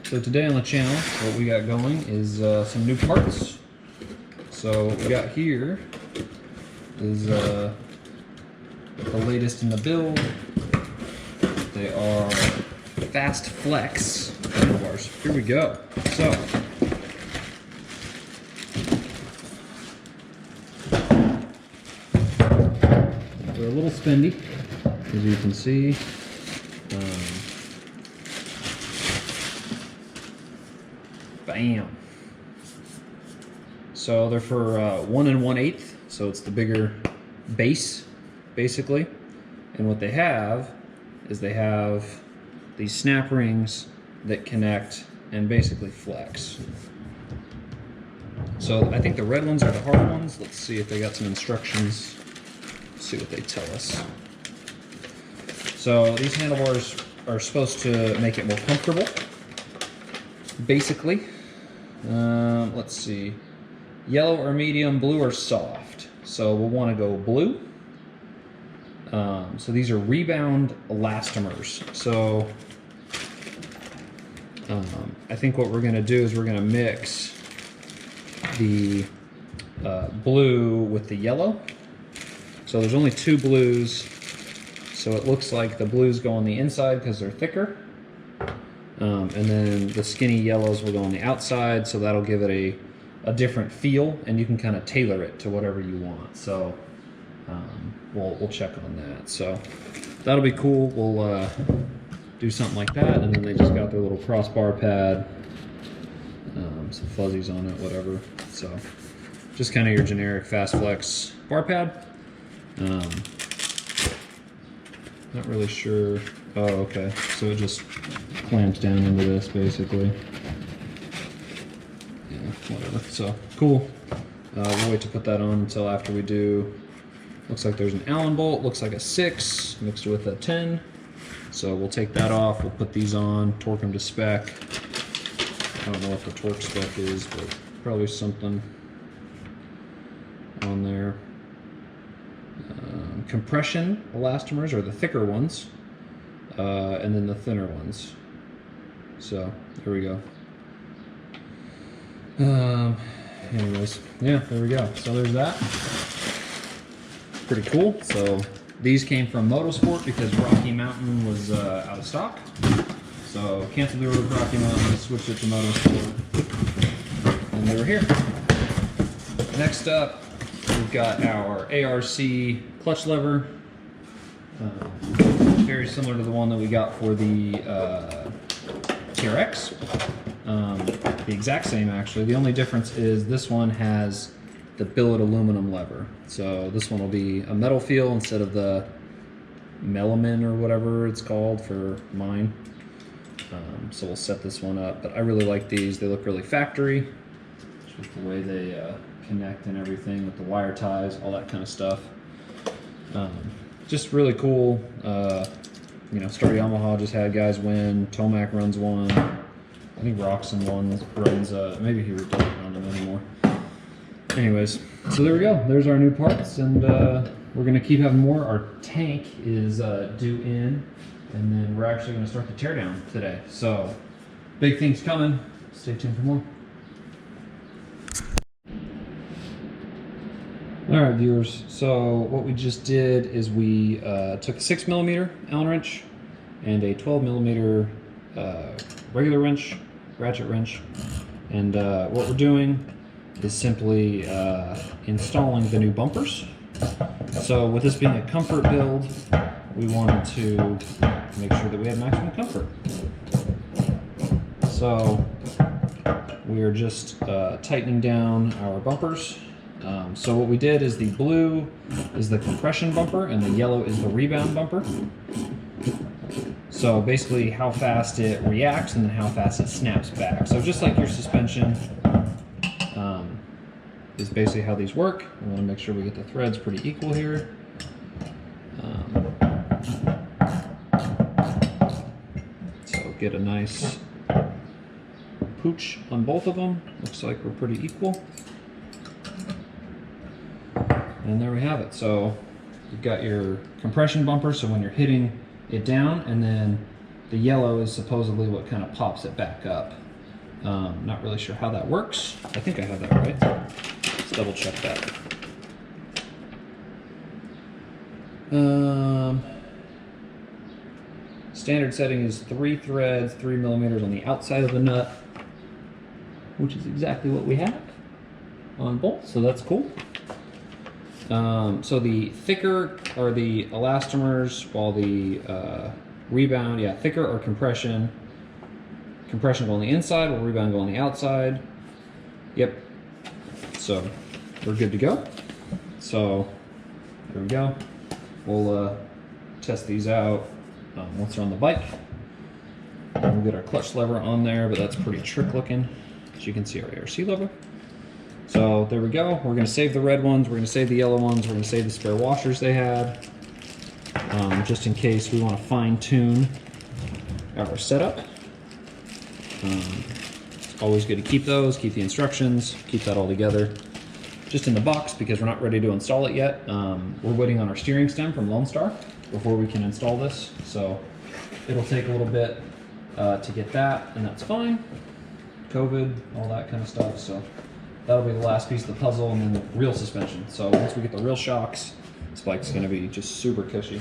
So today on the channel, what we got going is some new parts. So what we got here is the latest in the build. They are Fasst Flexx handlebars. Here we go. So they're a little spendy, as you can see. Bam. So they're for 1 1/8, so it's the bigger base, basically. And what they have is they have these snap rings that connect and basically flex. So I think the red ones are the hard ones. Let's see if they got some instructions. Let's see what they tell us. So these handlebars are supposed to make it more comfortable, basically. Let's see, yellow or medium, blue or soft. So we'll want to go blue. So these are Rebound Elastomers. So I think what we're going to do is we're going to mix the blue with the yellow. So there's only 2 blues, so it looks like the blues go on the inside because they're thicker. And then the skinny yellows will go on the outside, so that'll give it a different feel, and you can kind of tailor it to whatever you want. So we'll check on that. So that'll be cool. We'll do something like that, and then they just got their little crossbar pad, some fuzzies on it, whatever. So just kind of your generic Fasst Flexx bar pad. Not really sure. Oh, okay. So it just clamps down into this, basically. Yeah, whatever. So, cool. We'll wait to put that on until after we do. Looks like there's an Allen bolt. Looks like a 6 mixed with a 10. So we'll take that off. We'll put these on, torque them to spec. I don't know what the torque spec is, but probably something on there. Compression elastomers are the thicker ones, and then the thinner ones. So there we go. Anyways, yeah, there we go. So there's that. Pretty cool. So these came from Motorsport because Rocky Mountain was out of stock. So canceled the order with Rocky Mountain, switched it to Motorsport, and they were here. Next up, we've got our ARC clutch lever, very similar to the one that we got for the TRX. The exact same, actually. The only difference is this one has the billet aluminum lever. So this one will be a metal feel instead of the melamine or whatever it's called for mine. So we'll set this one up. But I really like these. They look really factory, just the way they connect and everything with the wire ties, all that kind of stuff. Just really cool. You know, Star Yamaha just had guys win. Tomac runs one. I think Roxon runs. Maybe he doesn't run them anymore. Anyways, so there we go. There's our new parts, and we're gonna keep having more. Our tank is due in, and then we're actually gonna start the teardown today. So big things coming. Stay tuned for more. All right, viewers, so what we just did is we took a 6mm Allen wrench and a 12mm regular wrench, ratchet wrench, and what we're doing is simply installing the new bumpers. So with this being a comfort build, we wanted to make sure that we had maximum comfort. So we are just tightening down our bumpers. So what we did is the blue is the compression bumper and the yellow is the rebound bumper. So basically how fast it reacts and then how fast it snaps back. So just like your suspension is basically how these work. We want to make sure we get the threads pretty equal here. So get a nice pooch on both of them. Looks like we're pretty equal. And there we have it. So you've got your compression bumper, so when you're hitting it down, and then The yellow is supposedly what kind of pops it back up. Not really sure how that works. I think I have that right. Let's double check that. Standard setting is 3 threads, 3 millimeters on the outside of the nut, which is exactly what we have on both, so that's cool. So the thicker are the elastomers, while the rebound, yeah, thicker or compression. Compression go on the inside, while rebound go on the outside. Yep. So we're good to go. So there we go. We'll test these out once they're on the bike. We'll get our clutch lever on there, but that's pretty trick looking. As you can see, our ARC lever. So there we go. We're gonna save the red ones. We're gonna save the yellow ones. We're gonna save the spare washers they had, just in case we want to fine tune our setup. It's always good to keep those, keep the instructions, keep that all together. Just in the box because we're not ready to install it yet. We're waiting on our steering stem from Lone Star before we can install this. So it'll take a little bit to get that, and that's fine. COVID, all that kind of stuff. So that'll be the last piece of the puzzle, and then the real suspension. So once we get the real shocks, this bike's gonna be just super cushy.